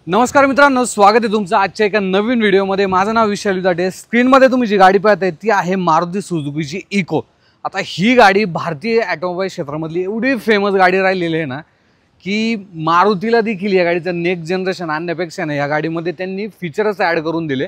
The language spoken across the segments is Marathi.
नमस्कार मित्रांनो, स्वागत आहे तुमचं आजच्या एका नवीन व्हिडिओमध्ये। माझं नाव विशाल विदाटे। स्क्रीनमध्ये तुम्ही जी गाडी पाहताय ती आहे मारुती सुझुकीची इको। आता ही गाडी भारतीय ऑटोमोबाईल क्षेत्रामधली एवढी फेमस गाडी राहिलेली आहे ना की मारुतीला देखील या गाडीचं नेक्स्ट जनरेशन आणण्यापेक्षा ना या गाडीमध्ये त्यांनी फीचर्स ॲड करून दिले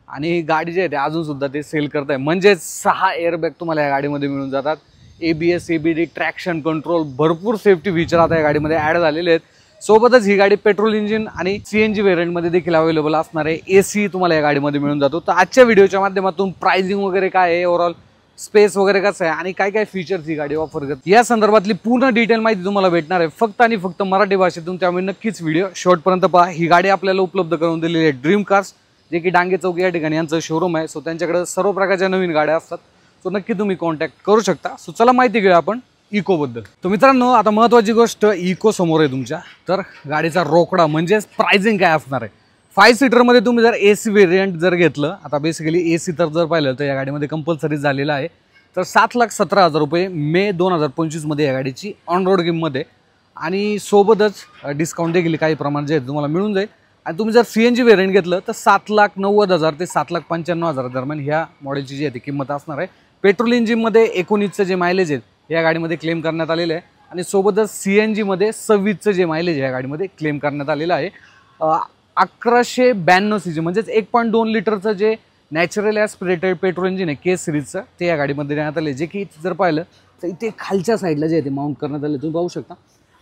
आणि गाडी जी आहे ते अजून सुद्धा ते सेल करत आहे। म्हणजे 6 एअरबॅग तुम्हाला या गाडीमध्ये मिळून जातात, ABS ABD ट्रॅक्शन कंट्रोल, भरपूर सेफ्टी फीचर आता या गाडीमध्ये ॲड झालेले आहेत। सोबतच ही गाडी पेट्रोल इंजिन आणि CNG व्हेरियंटमध्ये देखील अवेलेबल असणार आहे। AC तुम्हाला या गाडीमध्ये मिळून जातो। तर आजच्या व्हिडिओच्या माध्यमातून प्राइसिंग वगैरे काय आहे, ओव्हरऑल स्पेस वगैरे कसं आहे आणि काय काय फीचर्स ही गाडी ऑफर करते या संदर्भातली पूर्ण डिटेल माहिती तुम्हाला भेटणार आहे फक्त आणि फक्त मराठी भाषेतून। त्यामुळे नक्कीच व्हिडिओ शेवटपर्यंत पहा। ही गाडी आपल्याला उपलब्ध करून दिलेली आहे ड्रीम कार्स, जे की डांगे चौक या ठिकाणी यांचं शोरूम आहे। सो त्यांच्याकडे सर्व प्रकारच्या नवीन गाड्या असतात, सो नक्की तुम्ही कॉन्टॅक्ट करू शकता। सो चला माहिती घेऊया आपण इको बद्दल। तर मित्रांनो, आता महत्त्वाची गोष्ट इको समोर आहे तुमच्या। तर गाडीचा रोकडा म्हणजे प्राइसिंग काय असणार आहे। 5 सीटरमध्ये तुम्ही जर AC व्हेरियंट जर घेतलं, आता बेसिकली AC तर जर पाहिलं तर या गाडीमध्ये कंपल्सरी झालेला आहे, तर 7,17,000 रुपये मे 2025 मध्ये या गाडीची ऑन रोड किंमत आहे। आणि सोबतच डिस्काउंट देखील काही प्रमाण जे तुम्हाला मिळून जाईल। आणि तुम्ही जर CNG व्हेरियंट घेतलं तर 7,90,000 ते 7,95,000 दरम्यान ह्या मॉडेलची जी आहे ती किंमत असणार आहे। पेट्रोल इंजिनमध्ये 19चं जे मायलेज आहे या गाडीमध्ये क्लेम करण्यात आलेलं आहे आणि सोबतच CNG मध्ये 26चं जे मायलेज या गाडीमध्ये क्लेम करण्यात आलेलं आहे। 1192 cc म्हणजेच 1.2 लिटरचं जे नॅचरल ॲस्पिरेटेड पेट्रोल इंजिन आहे K सिरीजचं ते या गाडीमध्ये देण्यात आले, जे की जर पाहिलं तर इथे खालच्या साईडला जे आहे ते माउंट करण्यात आले, तुम्ही पाहू शकता।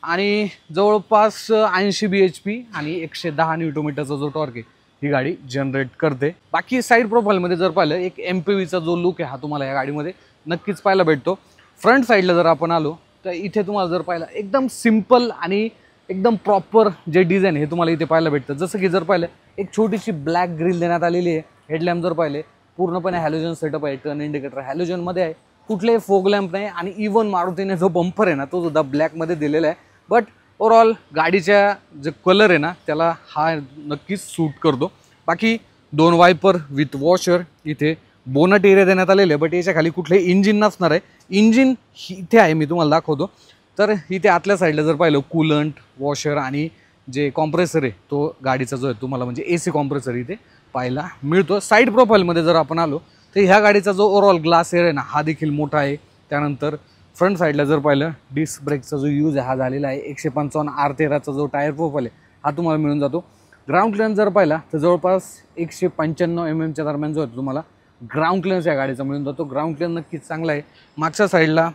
आणि जवळपास 80 bhp आणि 110 न्यूटनमीटरचा जो टॉर्क आहे ही गाडी जनरेट करते। बाकी साईड प्रोफाईलमध्ये जर पाहिलं एक MPVचा जो लुक आहे हा तुम्हाला या गाडीमध्ये नक्कीच पाहायला भेटतो। फ्रंट साईडला जर आपण आलो तर इथे तुम्हाला जर पाहिलं एकदम सिंपल आणि एकदम प्रॉपर जे डिझाईन हे तुम्हाला इथे पाहायला भेटतं। जसं की जर पाहिलं एक छोटीशी ब्लॅक ग्रिल देण्यात आलेली आहे। हेडलॅम्प जर पाहिले पूर्णपणे हॅलोजन सेटअप आहे, टर्न इंडिकेटर हॅलोजनमध्ये आहे, कुठलेही फोग लॅम्प नाही आणि इवन मारुतीने जो बंपर आहे ना तो सुद्धा ब्लॅकमध्ये दिलेला आहे। बट ओव्हरऑल गाडीच्या जे कलर आहे ना त्याला हा नक्कीच सूट करतो। बाकी 2 वायपर विथ वॉशर, इथे बोनट एरिया देण्यात आलेले आहे, बट याच्या खाली कुठले इंजिन नसणार आहे। इंजिन इथे आहे, मी तुम्हाला दाखवतो। तर इथे आतल्या साईडला जर पाहिलं कूलंट, वॉशर आणि जे कॉम्प्रेसर आहे तो गाडीचा जो आहे तुम्हाला म्हणजे AC कॉम्प्रेसर इथे पाहायला मिळतो। साईड प्रोफाईलमध्ये जर आपण आलो तर ह्या गाडीचा जो ओव्हरऑल ग्लास एअर आहे ना हा देखील मोठा आहे। त्यानंतर फ्रंट साईडला जर पाहिलं डिस्क ब्रेकचा जो यूज आहे हा झालेला आहे। 155 R13चा जो टायर प्रोफाईल आहे हा तुम्हाला मिळून जातो। ग्राउंड क्लिअरन्स जर पाहिला तर जवळपास 195 mm दरम्यान जो आहे तुम्हाला ग्राउंड क्लिअरन्स या गाडीचा मिळून जातो। ग्राउंड क्लिअरन्स नक्कीच चांगला आहे। मागच्या साईडला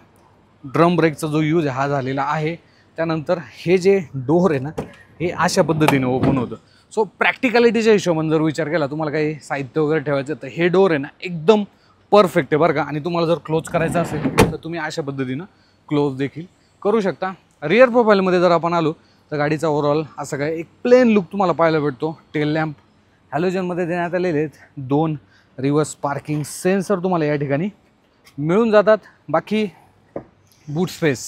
ड्रम ब्रेकचा जो यूज आहे हा झालेला आहे। त्यानंतर हे जे डोर आहे ना हे अशा पद्धतीने ओपन होतं। सो प्रॅक्टिकलिटीच्या हिशोबाने जर विचार केला, तुम्हाला काही साहित्य वगैरे ठेवायचं तर हे डोर आहे ना एकदम परफेक्ट आहे बरं का। आणि तुम्हाला जर क्लोज करायचं असेल तर तुम्ही अशा पद्धतीनं क्लोज देखील करू शकता। रिअर प्रोफाईलमध्ये जर आपण आलो तर गाडीचा ओव्हरऑल असं काय एक प्लेन लुक तुम्हाला पाहायला भेटतो। टेल लॅम्प हॅलोजनमध्ये देण्यात आलेले आहेत, 2 रिव्हर्स पार्किंग सेन्सर तुम्हाला या ठिकाणी मिळून जातात। बाकी बूट स्पेस,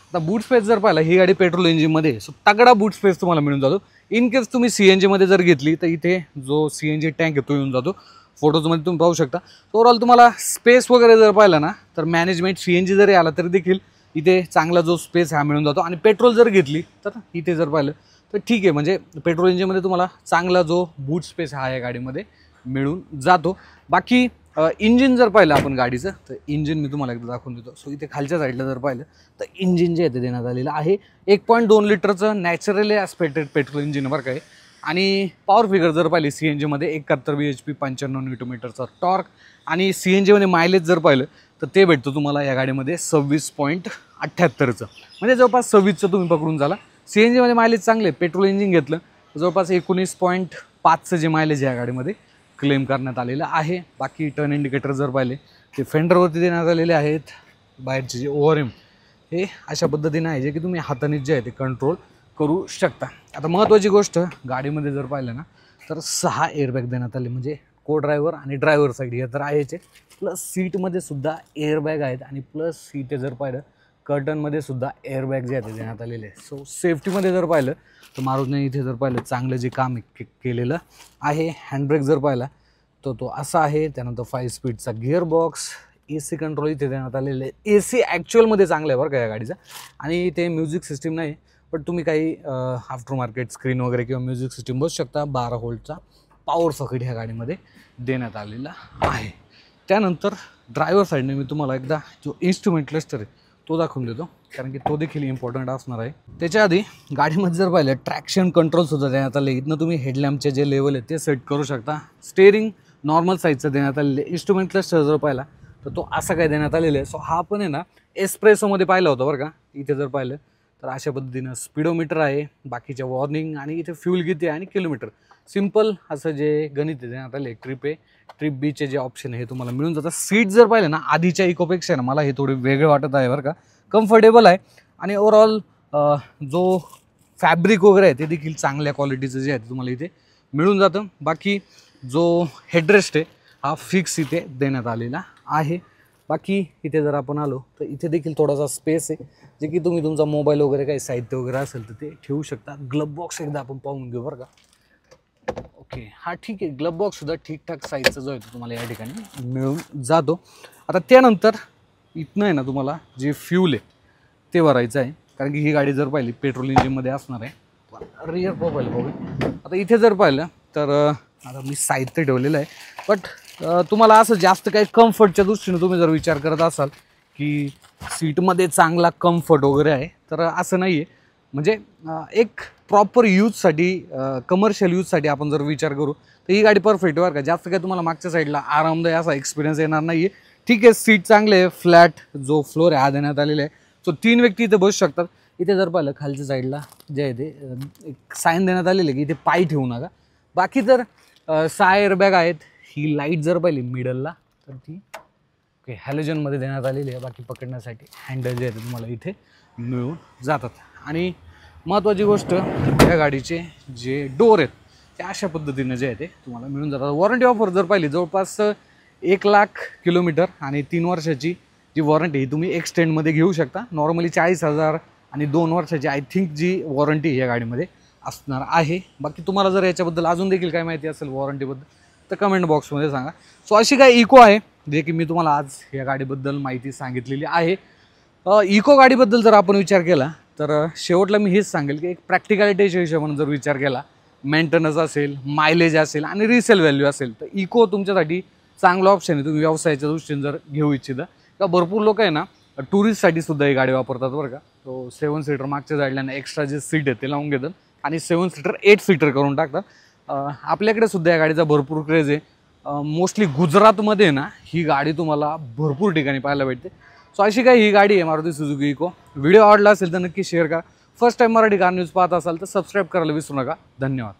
आता बूट स्पेस जर पाहिला ही गाडी पेट्रोल इंजिनमध्ये सो तगडा बूट स्पेस तुम्हाला मिळून जातो। इन केस तुम्ही CNG मध्ये जर घेतली तर इथे जो CNG टँक आहे तो येऊन जातो, फोटोजमध्ये तुम्ही पाहू शकता। ओव्हरऑल तुम्हाला स्पेस वगैरे जर पाहिला ना तर मॅनेजमेंट CNG जरी आला तरी देखील इथे चांगला जो स्पेस हा मिळून जातो। आणि पेट्रोल जर घेतली तर इथे जर पाहिलं तर ठीक आहे, म्हणजे पेट्रोल इंजिनमध्ये तुम्हाला चांगला जो बूट स्पेस हा या गाडीमध्ये मिळून जातो। बाकी इंजिन जर पाहिलं आपण गाडीचं तर इंजिन मी तुम्हाला एकदा दाखवून देतो। सो इथे खालच्या साईडला जर पाहिलं तर इंजिन जे आहे ते देण्यात आलेलं आहे 1.2 लिटरचं नॅचरली ॲस्पिरेटेड पेट्रोल इंजिन बरं काय। आणि पॉवर फिगर जर पाहिली CNG मध्ये 71 bhp 95 न्यूटनमीटरचा टॉर्क आणि CNG मध्ये मायलेज जर पाहिलं तर ते भेटतं तुम्हाला या गाडीमध्ये 26.78चं, म्हणजे जवळपास 26चं तुम्ही पकडून झाला। CNG मध्ये मायलेज चांगले, पेट्रोल इंजिन घेतलं तर जवळपास 19.5चं जे मायलेज या गाडीमध्ये क्लेम करण्यात आलेलं आहे। बाकी टर्न इंडिकेटर जर पाहिले ते फेंडरवरती देण्यात आलेले आहेत। बाहेरचे जे ओव्हरएम हे अशा पद्धतीने आहे जे की तुम्ही हाताने जे आहे ते कंट्रोल करू शकता। आता महत्त्वाची गोष्ट गाडीमध्ये जर पाहिलं ना तर 6 एअरबॅग देण्यात आले, म्हणजे को ड्रायव्हर आणि ड्रायव्हर साईड हे तर आहेच, प्लस सीटमध्ये सुद्धा एअरबॅग आहेत आणि प्लस इथे जर पाहिलं कर्टनमध्ये सुद्धा एअरबॅग जे आहे ते देण्यात आलेले आहे। सो सेफ्टीमध्ये जर पाहिलं तर मारुतीने इथे जर पाहिलं चांगलं जे काम केलेलं आहे। हँडब्रेक जर पाहिला तर तो असा आहे। त्यानंतर 5 स्पीडचा गिअर बॉक्स, AC कंट्रोल इथे देण्यात आलेलं आहे। AC ॲक्च्युअलमध्ये चांगलं आहे बरं का या गाडीचा, आणि ते म्युझिक सिस्टीम नाही पण तुम्ही काही आफ्टर मार्केट स्क्रीन वगैरे किंवा म्युझिक सिस्टीम बसू शकता. 12 व्होल्टचा पॉवर सॉकेट ह्या गाडीमध्ये देण्यात आलेला आहे. त्यानंतर ड्रायव्हर साईडने मी तुम्हाला एकदा जो इन्स्ट्रुमेंट क्लस्टर आहे तो दाखवून देतो, कारण की तो देखील इम्पॉर्टंट असणार आहे. त्याच्या आधी गाडीमध्ये जर पाहिलं ट्रॅक्शन कंट्रोलसुद्धा देण्यात आले. इथनं तुम्ही हेडलॅम्पचे जे लेवल आहे ते सेट करू शकता. स्टेअरिंग नॉर्मल साईजचं देण्यात आलेलं आहे. इन्स्ट्रुमेंट क्लस्टर जर पाहिला तर तो असा काय देण्यात आलेला आहे. सो हा पण आहे ना एस्प्रेसोमध्ये पाहिला होता बरं का. इथे जर पाहिलं तर अशा पद्धतीनं स्पीडोमीटर आहे, बाकीच्या वॉर्निंग आणि इथे फ्यूल किती आहे आणि किलोमीटर. सिम्पल असं जे गणित आहे देण्यात आले. ट्रिप बीचे जे ऑप्शन आहे हे तुम्हाला मिळून जातात. सीट जर पाहिलं ना आधीच्या इकोपेक्षा ना मला हे थोडे वेगळे वाटत आहे बरं का. कम्फर्टेबल आहे आणि ओव्हरऑल जो फॅब्रिक वगैरे आहे ते देखील चांगल्या क्वालिटीचं जे आहे ते तुम्हाला इथे मिळून जातं. बाकी जो हेडरेस्ट आहे हा फिक्स इथे देण्यात आलेला आहे. बाकी इथे जर आपण आलो तर इथे देखील थोडासा स्पेस आहे, जे की तुम्ही तुमचा मोबाईल वगैरे काही साहित्य वगैरे असेल तर ते ठेवू शकता. ग्लब बॉक्स एकदा आपण पाहून घेऊ बरं का. ओके, हा ठीक आहे. ग्लब बॉक्ससुद्धा ठीकठाक साईजचा जो आहे तो तुम्हाला या ठिकाणी मिळून जातो. आता त्यानंतर इथनं आहे ना तुम्हाला जे फ्यूल आहे ते भरायचं आहे, कारण की ही गाडी जर पाहिली पेट्रोल इंजिनमध्ये असणार आहे. रिअर प्रोफाईल बघू. आता इथे जर पाहिलं तर आता मी साहित्य ठेवलेलं आहे, बट तुम्हाला असं जास्त काही कम्फर्टच्या दृष्टीने तुम्ही जर विचार करत असाल की सीटमध्ये चांगला कम्फर्ट वगैरे आहे तर असं नाही आहे. म्हणजे एक प्रॉपर यूजसाठी कमर्शियल यूजसाठी आपण जर विचार करू तर ही गाडी परफेक्ट बरं का. जास्त काय तुम्हाला मागच्या साईडला आरामदायी असा एक्सपिरियन्स येणार नाही आहे. ठीक आहे, सीट चांगले आहे, फ्लॅट जो फ्लोर आहे हा देण्यात आलेला आहे. सो 3 व्यक्ती इथे बसू शकतात. इथे जर पाहिलं खालच्या साईडला जे आहे ते एक साईन देण्यात आलेलं आहे की इथे पाय ठेवू नका. बाकी जर 6 एअरबॅग आहेत. ही लाईट जर पाहिली मिडलला तर ती ओके हॅलोजनमध्ये देण्यात आलेली आहे. बाकी पकडण्यासाठी हँडल जे आहे ते तुम्हाला इथे मिळून जातात. आणि महत्त्वाची गोष्ट या गाडीचे जे डोर आहेत ते अशा पद्धतीने जे आहे ते तुम्हाला मिळून जातात. वॉरंटी ऑफर जर पाहिली जवळपास 1,00,000 किलोमीटर आणि 3 वर्षाची जी वॉरंटी ही तुम्ही एक्सटेंडमध्ये घेऊ शकता. नॉर्मली 40,000 आणि 2 वर्षाची आय थिंक जी वॉरंटी या गाडीमध्ये असणार आहे. बाकी तुम्हाला जर याच्याबद्दल अजून देखील काय माहिती असेल वॉरंटीबद्दल तर कमेंट बॉक्समध्ये सांगा. सो अशी काय इको आहे जे की मी तुम्हाला आज या गाडीबद्दल माहिती सांगितलेली आहे. इको गाडीबद्दल जर आपण विचार केला तर शेवटला मी हेच सांगेल की एक प्रॅक्टिकॅलिटीच्या हिशोबाने जर विचार केला, मेंटेनन्स असेल, मायलेज असेल आणि रिसेल व्हॅल्यू असेल तर इको तुमच्यासाठी चांगला ऑप्शन आहे. तुम्ही व्यवसायाच्या दृष्टीने जर घेऊ इच्छिता तर भरपूर लोक आहे ना टुरिस्टसाठी सुद्धा ही गाडी वापरतात बरं का. तो 7 सीटर मागच्या साईडला एक्स्ट्रा जे सीट आहे ते लावून घेतात आणि 7 सीटर 8 सीटर करून टाकतात. आपल्याकडे सुद्धा या गाडीचा भरपूर क्रेज आहे. मोस्टली गुजरातमध्ये ना ही गाडी तुम्हाला भरपूर ठिकाणी पाहायला भेटते. सो अशी काही ही गाडी आहे मारुती सुझुकी इको. व्हिडिओ आवडला असेल तर नक्की शेअर करा. First time Marathi car news पाहत असाल तर सबस्क्राईब करायला विसरू नका. धन्यवाद.